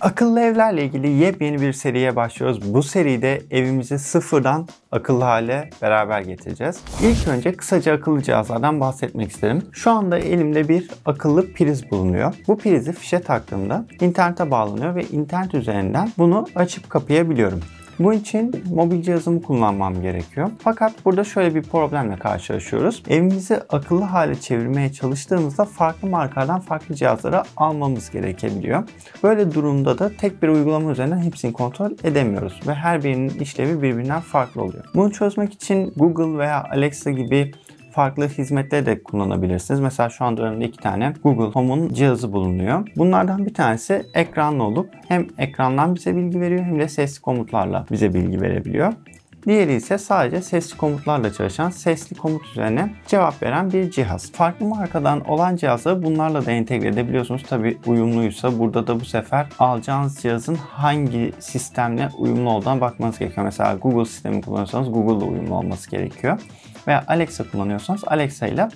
Akıllı evlerle ilgili yepyeni bir seriye başlıyoruz. Bu seride evimizi sıfırdan akıllı hale beraber getireceğiz. İlk önce kısaca akıllı cihazlardan bahsetmek isterim. Şu anda elimde bir akıllı priz bulunuyor. Bu prizi fişe taktığımda internete bağlanıyor ve internet üzerinden bunu açıp kapayabiliyorum. Bunun için mobil cihazımı kullanmam gerekiyor. Fakat burada şöyle bir problemle karşılaşıyoruz. Evimizi akıllı hale çevirmeye çalıştığımızda farklı markalardan farklı cihazları almamız gerekebiliyor. Böyle durumda da tek bir uygulama üzerinden hepsini kontrol edemiyoruz ve her birinin işlevi birbirinden farklı oluyor. Bunu çözmek için Google veya Alexa gibi farklı hizmetleri de kullanabilirsiniz. Mesela şu anda önümde 2 tane Google Home'un cihazı bulunuyor. Bunlardan bir tanesi ekranlı olup hem ekrandan bize bilgi veriyor hem de sesli komutlarla bize bilgi verebiliyor. Diğeri ise sadece sesli komutlarla çalışan, sesli komut üzerine cevap veren bir cihaz. Farklı markadan olan cihazları bunlarla da entegre edebiliyorsunuz. Tabi uyumluysa burada da bu sefer alacağınız cihazın hangi sistemle uyumlu olduğuna bakmanız gerekiyor. Mesela Google sistemi kullanıyorsanız Google'la uyumlu olması gerekiyor. Veya Alexa kullanıyorsanız Alexa ile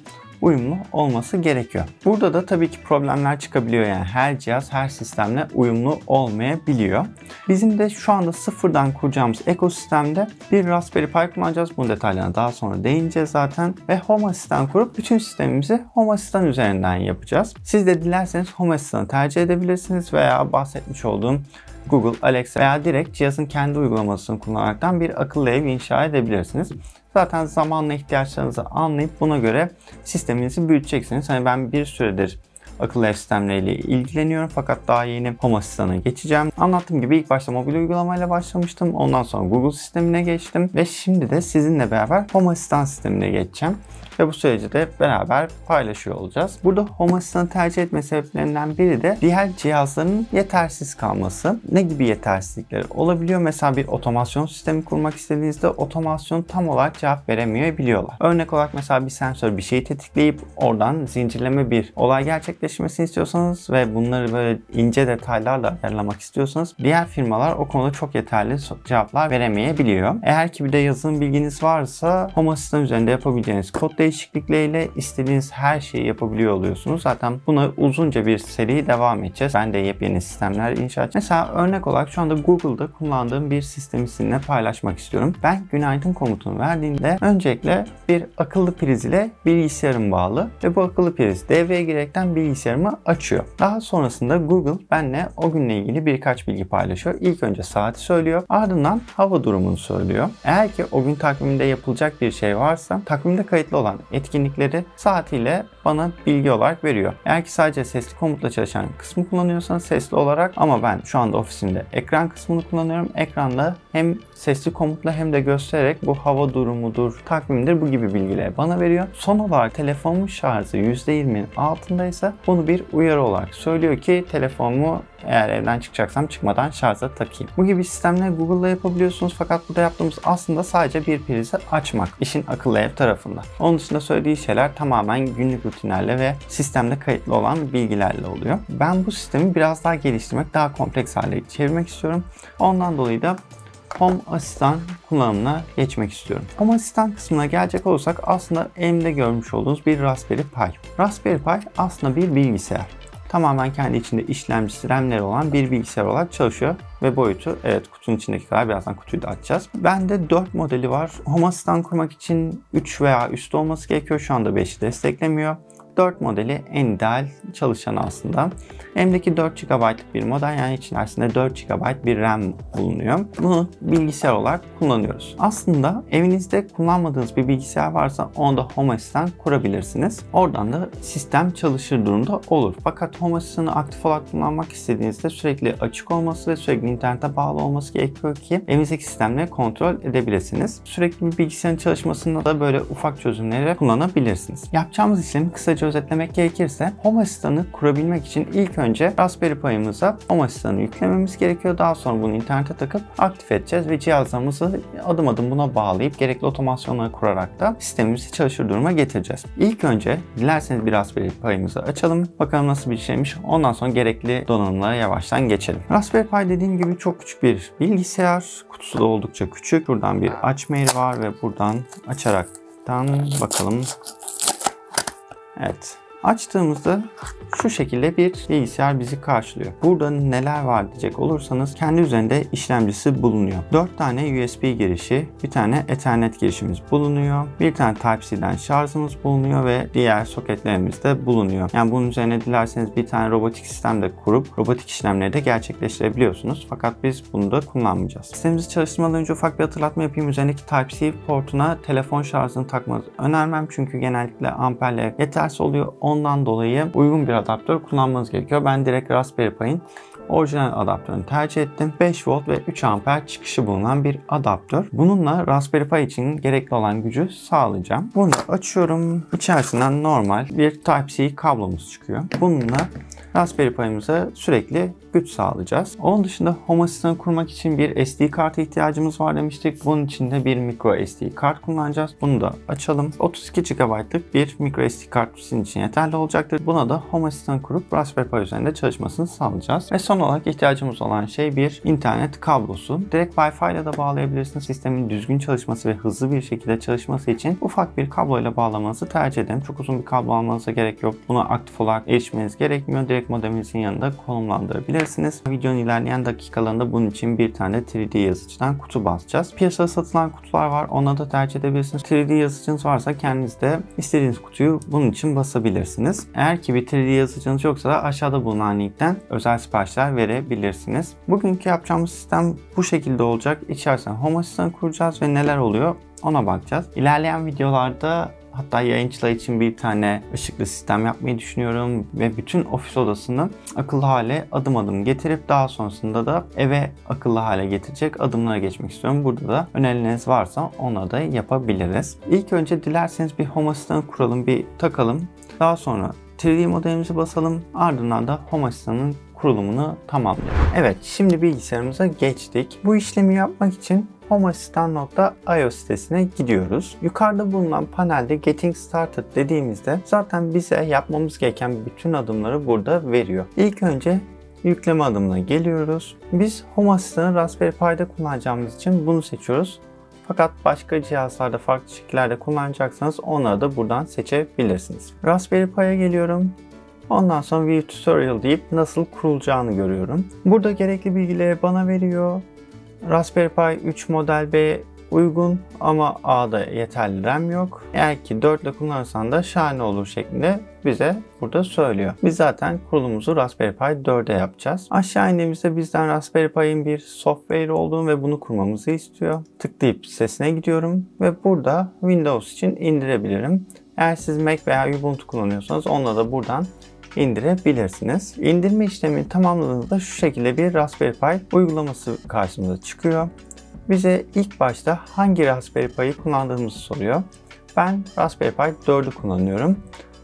uyumlu olması gerekiyor. Burada da tabii ki problemler çıkabiliyor, yani her cihaz her sistemle uyumlu olmayabiliyor. Bizim de şu anda sıfırdan kuracağımız ekosistemde bir Raspberry Pi kullanacağız. Bunun detaylarına daha sonra değineceğiz zaten. Ve Home Assistant kurup bütün sistemimizi Home Assistant üzerinden yapacağız. Siz de dilerseniz Home Assistant'ı tercih edebilirsiniz veya bahsetmiş olduğum Google, Alexa veya direkt cihazın kendi uygulamasını kullanaraktan bir akıllı ev inşa edebilirsiniz. Zaten zamanla ihtiyaçlarınızı anlayıp buna göre sisteminizi büyüteceksiniz. Hani ben bir süredir akıllı ev sistemleriyle ilgileniyorum fakat daha yeni Home Assistant'a geçeceğim. Anlattığım gibi ilk başta mobil uygulamayla başlamıştım. Ondan sonra Google sistemine geçtim ve şimdi de sizinle beraber Home Assistant sistemine geçeceğim. Ve bu süreci de beraber paylaşıyor olacağız. Burada Home Assistant'ı tercih etme sebeplerinden biri de diğer cihazların yetersiz kalması. Ne gibi yetersizlikleri olabiliyor? Mesela bir otomasyon sistemi kurmak istediğinizde otomasyon tam olarak cevap veremeyebiliyorlar. Örnek olarak mesela bir sensör bir şeyi tetikleyip oradan zincirleme bir olay gerçekleşmesini istiyorsanız ve bunları böyle ince detaylarla ayarlamak istiyorsanız diğer firmalar o konuda çok yeterli cevaplar veremeyebiliyor. Eğer ki bir de yazılım bilginiz varsa Home Assistant üzerinde yapabileceğiniz kod değişiklikleriyle istediğiniz her şeyi yapabiliyor oluyorsunuz. Zaten buna uzunca bir seri devam edeceğiz. Ben de yepyeni sistemler inşa edeceğim. Mesela örnek olarak şu anda Google'da kullandığım bir sistemi sizinle paylaşmak istiyorum. Ben günaydın komutunu verdiğimde öncelikle bir akıllı priz ile bilgisayarım bağlı ve bu akıllı priz devreye girerekten bilgisayarımı açıyor. Daha sonrasında Google benimle o günle ilgili birkaç bilgi paylaşıyor. İlk önce saati söylüyor. Ardından hava durumunu söylüyor. Eğer ki o gün takviminde yapılacak bir şey varsa takvimde kayıtlı olan etkinlikleri saatiyle bana bilgi olarak veriyor. Eğer ki sadece sesli komutla çalışan kısmı kullanıyorsanız sesli olarak, ama ben şu anda ofisimde ekran kısmını kullanıyorum. Ekranda hem sesli komutla hem de göstererek bu hava durumudur, takvimdir, bu gibi bilgileri bana veriyor. Son olarak telefonumun şarjı %20'nin altındaysa bunu bir uyarı olarak söylüyor ki telefonumu eğer evden çıkacaksam çıkmadan şarja takayım. Bu gibi sistemleri Google'da yapabiliyorsunuz fakat burada yaptığımız aslında sadece bir prizi açmak işin akıllı ev tarafında. Onun dışında söylediği şeyler tamamen günlük rutinlerle ve sistemde kayıtlı olan bilgilerle oluyor. Ben bu sistemi biraz daha geliştirmek, daha kompleks hale çevirmek istiyorum. Ondan dolayı da Home Assistant kullanımına geçmek istiyorum. Home Assistant kısmına gelecek olursak aslında elimde görmüş olduğunuz bir Raspberry Pi. Raspberry Pi aslında bir bilgisayar. Tamamen kendi içinde işlemcisi, RAM'leri olan bir bilgisayar olarak çalışıyor ve boyutu, evet, kutunun içindeki kadar, birazdan kutuyu da açacağız. Bende 4 modeli var. Home Assistant kurmak için 3 veya üstü olması gerekiyor. Şu anda 5'i desteklemiyor. 4 modeli en ideal çalışan aslında. Elimdeki 4 GB'lık bir model, yani içerisinde 4 GB bir RAM bulunuyor. Bunu bilgisayar olarak kullanıyoruz. Aslında evinizde kullanmadığınız bir bilgisayar varsa onu da Home Assistant kurabilirsiniz. Oradan da sistem çalışır durumda olur. Fakat Home Assistant'ı aktif olarak kullanmak istediğinizde sürekli açık olması ve sürekli internete bağlı olması gerekiyor ki evinizdeki sistemleri kontrol edebilirsiniz. Sürekli bir bilgisayarın çalışmasında da böyle ufak çözümleri kullanabilirsiniz. Yapacağımız işlemi kısaca özetlemek gerekirse Home Assistant'ı kurabilmek için ilk önce Raspberry Pi'ımıza Home Assistant'ı yüklememiz gerekiyor. Daha sonra bunu internete takıp aktif edeceğiz ve cihazlarımızı adım adım buna bağlayıp gerekli otomasyonları kurarak da sistemimizi çalışır duruma getireceğiz. İlk önce dilerseniz bir Raspberry Pi'ımızı açalım. Bakalım nasıl bir şeymiş. Ondan sonra gerekli donanımlara yavaştan geçelim. Raspberry Pi dediğim gibi çok küçük bir bilgisayar. Kutusu da oldukça küçük. Buradan bir açma yeri var ve buradan açaraktan bakalım. Evet. Açtığımızda şu şekilde bir bilgisayar bizi karşılıyor. Burada neler var diyecek olursanız kendi üzerinde işlemcisi bulunuyor. 4 tane USB girişi, bir tane Ethernet girişimiz bulunuyor. Bir tane Type-C'den şarjımız bulunuyor ve diğer soketlerimiz de bulunuyor. Yani bunun üzerine dilerseniz bir tane robotik sistem de kurup robotik işlemleri de gerçekleştirebiliyorsunuz. Fakat biz bunu da kullanmayacağız. Sistemimizi çalıştırmadan önce ufak bir hatırlatma yapayım. Üzerindeki Type-C portuna telefon şarjını takmanızı önermem. Çünkü genellikle amperler yetersiz oluyor. Ondan dolayı uygun bir adaptör kullanmanız gerekiyor. Ben direkt Raspberry Pi'nin orijinal adaptörünü tercih ettim. 5 volt ve 3 amper çıkışı bulunan bir adaptör. Bununla Raspberry Pi için gerekli olan gücü sağlayacağım. Bunu açıyorum. İçerisinden normal bir Type-C kablomuz çıkıyor. Bununla Raspberry Pi'mize sürekli güç sağlayacağız. Onun dışında Home Assistant'ı kurmak için bir SD kartı ihtiyacımız var demiştik. Bunun için de bir micro SD kart kullanacağız. Bunu da açalım. 32 GB'lık bir micro SD kart sizin için yeterli olacaktır. Buna da Home Assistant kurup Raspberry Pi üzerinde çalışmasını sağlayacağız. Ve son olarak ihtiyacımız olan şey bir internet kablosu. Direkt Wi-Fi ile de bağlayabilirsiniz. Sistemin düzgün çalışması ve hızlı bir şekilde çalışması için ufak bir kabloyla bağlamanızı tercih ederim. Çok uzun bir kablo almanıza gerek yok. Buna aktif olarak erişmeniz gerekmiyor. Direkt modeminizin yanında konumlandırabilirsiniz. Videonun ilerleyen dakikalarında bunun için bir tane 3D yazıcıdan kutu basacağız. Piyasada satılan kutular var. Onları da tercih edebilirsiniz. 3D yazıcınız varsa kendiniz de istediğiniz kutuyu bunun için basabilirsiniz. Eğer ki bir 3D yazıcınız yoksa da aşağıda bulunan linkten özel siparişler verebilirsiniz. Bugünkü yapacağımız sistem bu şekilde olacak. İçerisinde Home Assistant kuracağız ve neler oluyor ona bakacağız. İlerleyen videolarda hatta yayıncılar için bir tane ışıklı sistem yapmayı düşünüyorum ve bütün ofis odasını akıllı hale adım adım getirip daha sonrasında da eve akıllı hale getirecek adımlara geçmek istiyorum. Burada da önerileriniz varsa onları da yapabiliriz. İlk önce dilerseniz bir Home Assistant kuralım, bir takalım. Daha sonra 3D modelimizi basalım. Ardından da Home Assistant'ın kurulumunu tamamlayalım. Evet, şimdi bilgisayarımıza geçtik. Bu işlemi yapmak için homeassistant.io sitesine gidiyoruz. Yukarıda bulunan panelde Getting Started dediğimizde zaten bize yapmamız gereken bütün adımları burada veriyor. İlk önce yükleme adımına geliyoruz. Biz Home Assistant'ı Raspberry Pi'de kullanacağımız için bunu seçiyoruz. Fakat başka cihazlarda farklı şekillerde kullanacaksanız onları da buradan seçebilirsiniz. Raspberry Pi'ye geliyorum. Ondan sonra View Tutorial deyip nasıl kurulacağını görüyorum. Burada gerekli bilgileri bana veriyor. Raspberry Pi 3 model B uygun ama A'da yeterli RAM yok. Eğer ki 4 ile kullanırsan da şahane olur şeklinde bize burada söylüyor. Biz zaten kurulumuzu Raspberry Pi 4'e yapacağız. Aşağı indiğimizde bizden Raspberry Pi'nin bir software olduğunu ve bunu kurmamızı istiyor. Tıklayıp sitesine gidiyorum ve burada Windows için indirebilirim. Eğer siz Mac veya Ubuntu kullanıyorsanız onunla da buradan indirebilirsiniz. İndirme işlemini tamamladığınızda şu şekilde bir Raspberry Pi uygulaması karşımıza çıkıyor. Bize ilk başta hangi Raspberry Pi'yi kullandığımızı soruyor. Ben Raspberry Pi 4'ü kullanıyorum.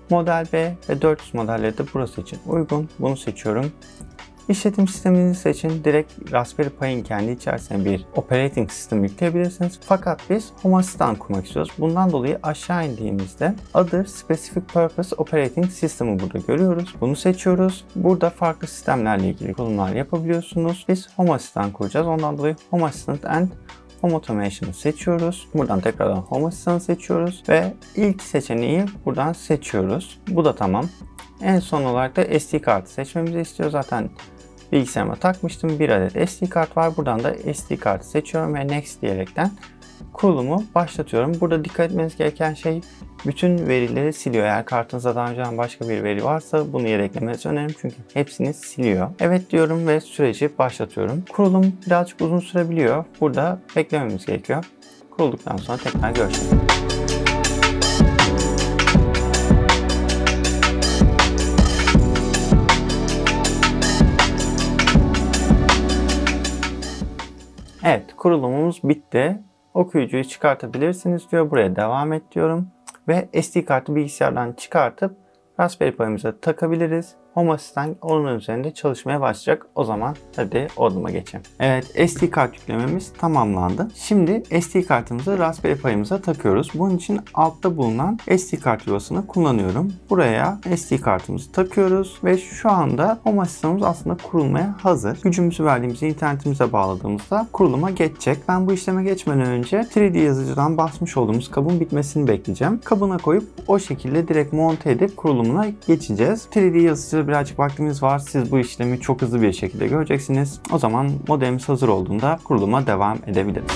Model B ve 400 modelleri de burası için uygun. Bunu seçiyorum. İşletim sistemini seçin. Direkt Raspberry Pi'nin kendi içerisine bir operating system yükleyebilirsiniz. Fakat biz Home Assistant kurmak istiyoruz. Bundan dolayı aşağı indiğimizde Other Specific Purpose Operating System'ı burada görüyoruz. Bunu seçiyoruz. Burada farklı sistemlerle ilgili kurulumlar yapabiliyorsunuz. Biz Home Assistant kuracağız. Ondan dolayı Home Assistant and Home Automation'ı seçiyoruz. Buradan tekrardan Home Assistant'ı seçiyoruz ve ilk seçeneği buradan seçiyoruz. Bu da tamam. En son olarak da SD kartı seçmemizi istiyor. Zaten bilgisayarıma takmıştım. Bir adet SD kart var. Buradan da SD kartı seçiyorum ve Next diyerekten kurulumu başlatıyorum. Burada dikkat etmeniz gereken şey bütün verileri siliyor. Eğer kartınızda daha önceden başka bir veri varsa bunu yedeklemenizi öneririm. Çünkü hepsini siliyor. Evet diyorum ve süreci başlatıyorum. Kurulum birazcık uzun sürebiliyor. Burada beklememiz gerekiyor. Kurulduktan sonra tekrar görüşelim. Evet, kurulumumuz bitti. Okuyucuyu çıkartabilirsiniz diyor. Buraya devam et diyorum. Ve SD kartı bilgisayardan çıkartıp Raspberry Pi'mize takabiliriz. Home Assistant onun üzerinde çalışmaya başlayacak. O zaman hadi o adıma geçelim. Evet, SD kart yüklememiz tamamlandı. Şimdi SD kartımızı Raspberry Pi'mize takıyoruz. Bunun için altta bulunan SD kart yuvasını kullanıyorum. Buraya SD kartımızı takıyoruz ve şu anda Home Assistant'ımız aslında kurulmaya hazır. Gücümüzü verdiğimizde internetimize bağladığımızda kuruluma geçecek. Ben bu işleme geçmeden önce 3D yazıcıdan basmış olduğumuz kabın bitmesini bekleyeceğim. Kabına koyup o şekilde direkt monte edip kurulumuna geçeceğiz. 3D yazıcıda birazcık vaktimiz var. Siz bu işlemi çok hızlı bir şekilde göreceksiniz. O zaman modelimiz hazır olduğunda kuruluma devam edebiliriz.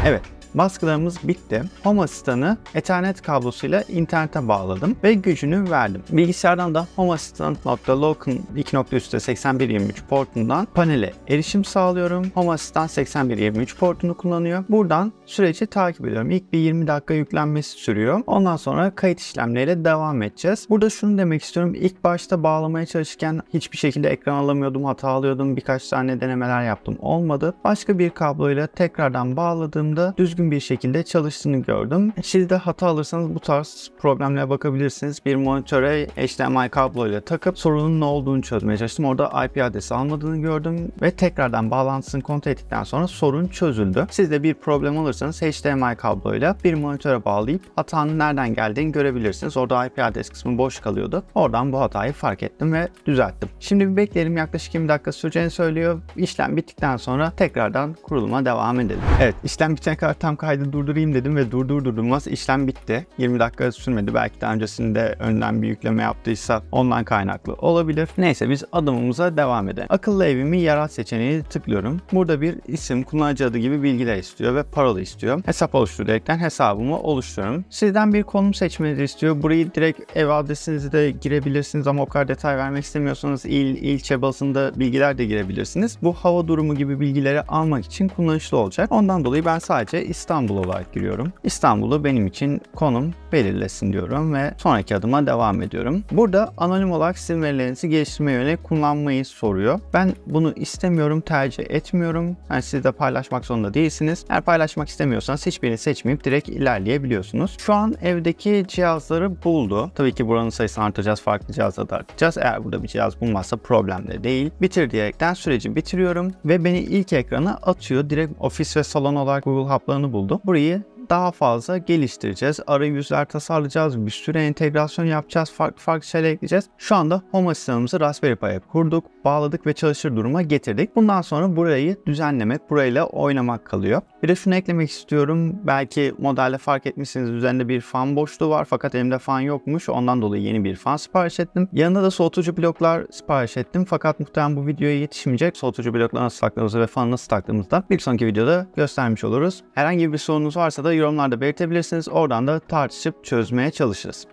Evet, baskılarımız bitti. Home Assistant'ı Ethernet kablosuyla internete bağladım ve gücünü verdim. Bilgisayardan da Home Assistant.local 2.8023 portundan panele erişim sağlıyorum. Home Assistant 8123 portunu kullanıyor. Buradan süreci takip ediyorum. İlk bir 20 dakika yüklenmesi sürüyor. Ondan sonra kayıt işlemleriyle devam edeceğiz. Burada şunu demek istiyorum. İlk başta bağlamaya çalışırken hiçbir şekilde ekran alamıyordum, hata alıyordum. Birkaç tane denemeler yaptım. Olmadı. Başka bir kabloyla tekrardan bağladığımda düzgün bir şekilde çalıştığını gördüm. Siz de hata alırsanız bu tarz problemlere bakabilirsiniz. Bir monitöre HDMI kabloyla takıp sorunun ne olduğunu çözmeye çalıştım. Orada IP adresi almadığını gördüm ve tekrardan bağlantısını kontrol ettikten sonra sorun çözüldü. Siz de bir problem alırsanız HDMI kabloyla bir monitöre bağlayıp hatanın nereden geldiğini görebilirsiniz. Orada IP adres kısmı boş kalıyordu. Oradan bu hatayı fark ettim ve düzelttim. Şimdi bir bekleyelim, yaklaşık 20 dakika süreceğini söylüyor. İşlem bittikten sonra tekrardan kuruluma devam edelim. Evet, işlem bitene kadar tam kaydı durdurayım dedim ve durdurmaz işlem bitti. 20 dakika sürmedi. Belki daha öncesinde önden bir yükleme yaptıysa ondan kaynaklı olabilir. Neyse, biz adımımıza devam edelim. Akıllı evimi yarat seçeneği tıklıyorum. Burada bir isim, kullanıcı adı gibi bilgiler istiyor ve parola istiyor. Hesap oluştur diyerekten hesabımı oluşturuyorum. Sizden bir konum seçmenizi istiyor. Burayı direkt ev adresinizi de girebilirsiniz ama o kadar detay vermek istemiyorsanız ilçe bazında bilgiler de girebilirsiniz. Bu hava durumu gibi bilgileri almak için kullanışlı olacak. Ondan dolayı ben sadece İstanbul olarak giriyorum. İstanbul'u benim için konum belirlesin diyorum ve sonraki adıma devam ediyorum. Burada anonim olarak sizin verilerinizi geliştirmeye yönelik kullanmayı soruyor. Ben bunu istemiyorum, tercih etmiyorum. Yani siz de paylaşmak zorunda değilsiniz. Eğer paylaşmak istemiyorsanız hiçbirini seçmeyip direkt ilerleyebiliyorsunuz. Şu an evdeki cihazları buldu. Tabii ki buranın sayısını artacağız, farklı cihazları da artacağız. Eğer burada bir cihaz bulmazsa problem de değil. Bitir diyerekten süreci bitiriyorum ve beni ilk ekrana atıyor. Direkt ofis ve salon olarak Google Hub'larını buldu. Burayı daha fazla geliştireceğiz. Arayüzler tasarlayacağız. Bir sürü entegrasyon yapacağız. Farklı şeyler ekleyeceğiz. Şu anda Home Assistant'ımızı Raspberry Pi'ye kurduk, bağladık ve çalışır duruma getirdik. Bundan sonra burayı düzenlemek, burayla oynamak kalıyor. Bir de şunu eklemek istiyorum. Belki modelde fark etmişsiniz. Üzerinde bir fan boşluğu var fakat elimde fan yokmuş. Ondan dolayı yeni bir fan sipariş ettim. Yanında da soğutucu bloklar sipariş ettim. Fakat muhtemelen bu videoya yetişmeyecek. Soğutucu blokları nasıl taktığımızı ve fanı nasıl taktığımızda bir sonraki videoda göstermiş oluruz. Herhangi bir sorunuz varsa da yorumlarda belirtebilirsiniz. Oradan da tartışıp çözmeye çalışırız.